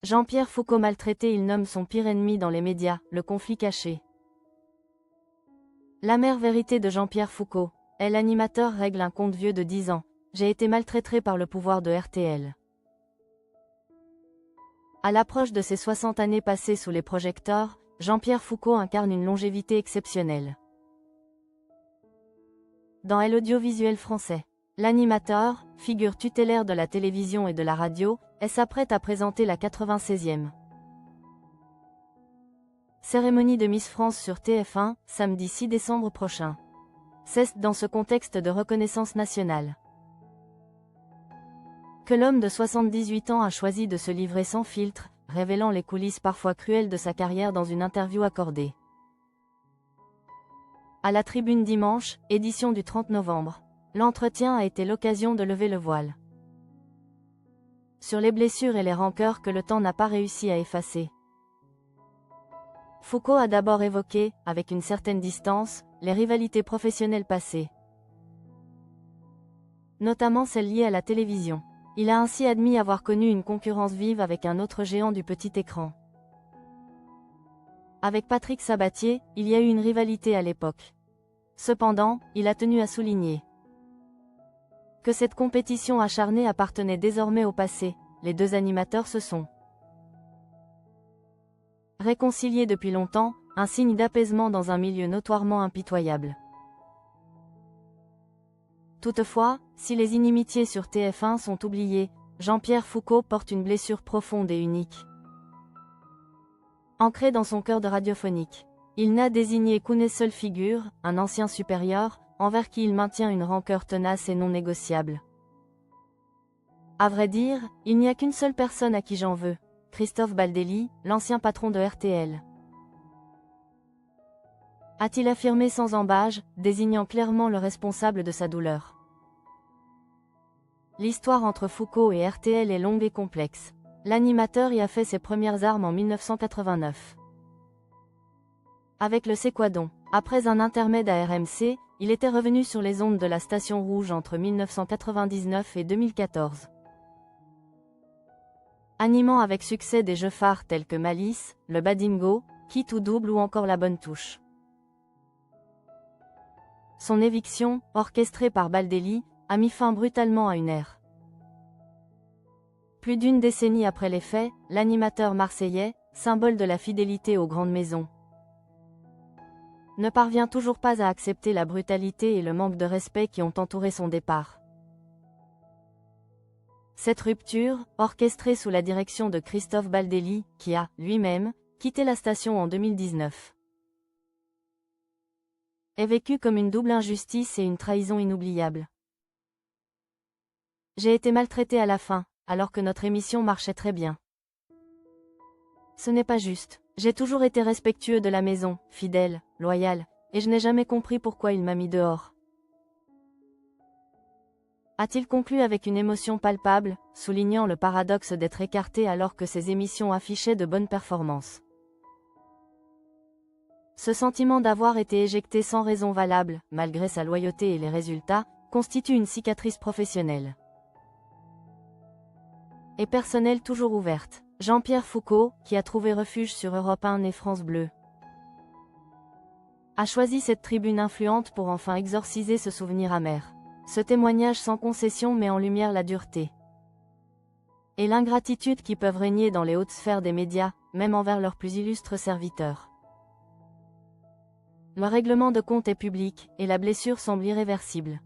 Jean-Pierre Foucault maltraité, il nomme son pire ennemi dans les médias, le conflit caché. L'amère vérité de Jean-Pierre Foucault. L'animateur règle un compte vieux de 10 ans. J'ai été maltraité par le pouvoir de RTL. À l'approche de ses 60 années passées sous les projecteurs, Jean-Pierre Foucault incarne une longévité exceptionnelle. Dans l'audiovisuel français, l'animateur, figure tutélaire de la télévision et de la radio, s'apprête à présenter la 96e cérémonie de Miss France sur TF1, samedi 6 décembre prochain. C'est dans ce contexte de reconnaissance nationale que l'homme de 78 ans a choisi de se livrer sans filtre, révélant les coulisses parfois cruelles de sa carrière dans une interview accordée à la Tribune dimanche, édition du 30 novembre. L'entretien a été l'occasion de lever le voile sur les blessures et les rancœurs que le temps n'a pas réussi à effacer. Foucault a d'abord évoqué, avec une certaine distance, les rivalités professionnelles passées, notamment celles liées à la télévision. Il a ainsi admis avoir connu une concurrence vive avec un autre géant du petit écran. Avec Patrick Sabatier, il y a eu une rivalité à l'époque. Cependant, il a tenu à souligner que cette compétition acharnée appartenait désormais au passé. Les deux animateurs se sont réconciliés depuis longtemps, un signe d'apaisement dans un milieu notoirement impitoyable. Toutefois, si les inimitiés sur TF1 sont oubliées, Jean-Pierre Foucault porte une blessure profonde et unique, ancrée dans son cœur de radiophonique. Il n'a désigné qu'une seule figure, un ancien supérieur, envers qui il maintient une rancœur tenace et non négociable. À vrai dire, il n'y a qu'une seule personne à qui j'en veux, Christophe Baldelli, l'ancien patron de RTL. A-t-il affirmé sans ambages, désignant clairement le responsable de sa douleur. L'histoire entre Foucault et RTL est longue et complexe. L'animateur y a fait ses premières armes en 1989. Avec le C'est quoi donc ? Après un intermède à RMC, il était revenu sur les ondes de la Station Rouge entre 1999 et 2014. Animant avec succès des jeux phares tels que Malice, le Badingo, Quitte ou Double ou encore La Bonne Touche. Son éviction, orchestrée par Baldelli, a mis fin brutalement à une ère. Plus d'une décennie après les faits, l'animateur marseillais, symbole de la fidélité aux grandes maisons, ne parvient toujours pas à accepter la brutalité et le manque de respect qui ont entouré son départ. Cette rupture, orchestrée sous la direction de Christophe Baldelli, qui a, lui-même, quitté la station en 2019, est vécue comme une double injustice et une trahison inoubliable. J'ai été maltraité à la fin, alors que notre émission marchait très bien. Ce n'est pas juste. J'ai toujours été respectueux de la maison, fidèle, loyal, et je n'ai jamais compris pourquoi il m'a mis dehors. A-t-il conclu avec une émotion palpable, soulignant le paradoxe d'être écarté alors que ses émissions affichaient de bonnes performances. Ce sentiment d'avoir été éjecté sans raison valable, malgré sa loyauté et les résultats, constitue une cicatrice professionnelle et personnelle toujours ouverte. Jean-Pierre Foucault, qui a trouvé refuge sur Europe 1 et France Bleu, a choisi cette tribune influente pour enfin exorciser ce souvenir amer. Ce témoignage sans concession met en lumière la dureté et l'ingratitude qui peuvent régner dans les hautes sphères des médias, même envers leurs plus illustres serviteurs. Le règlement de compte est public, et la blessure semble irréversible.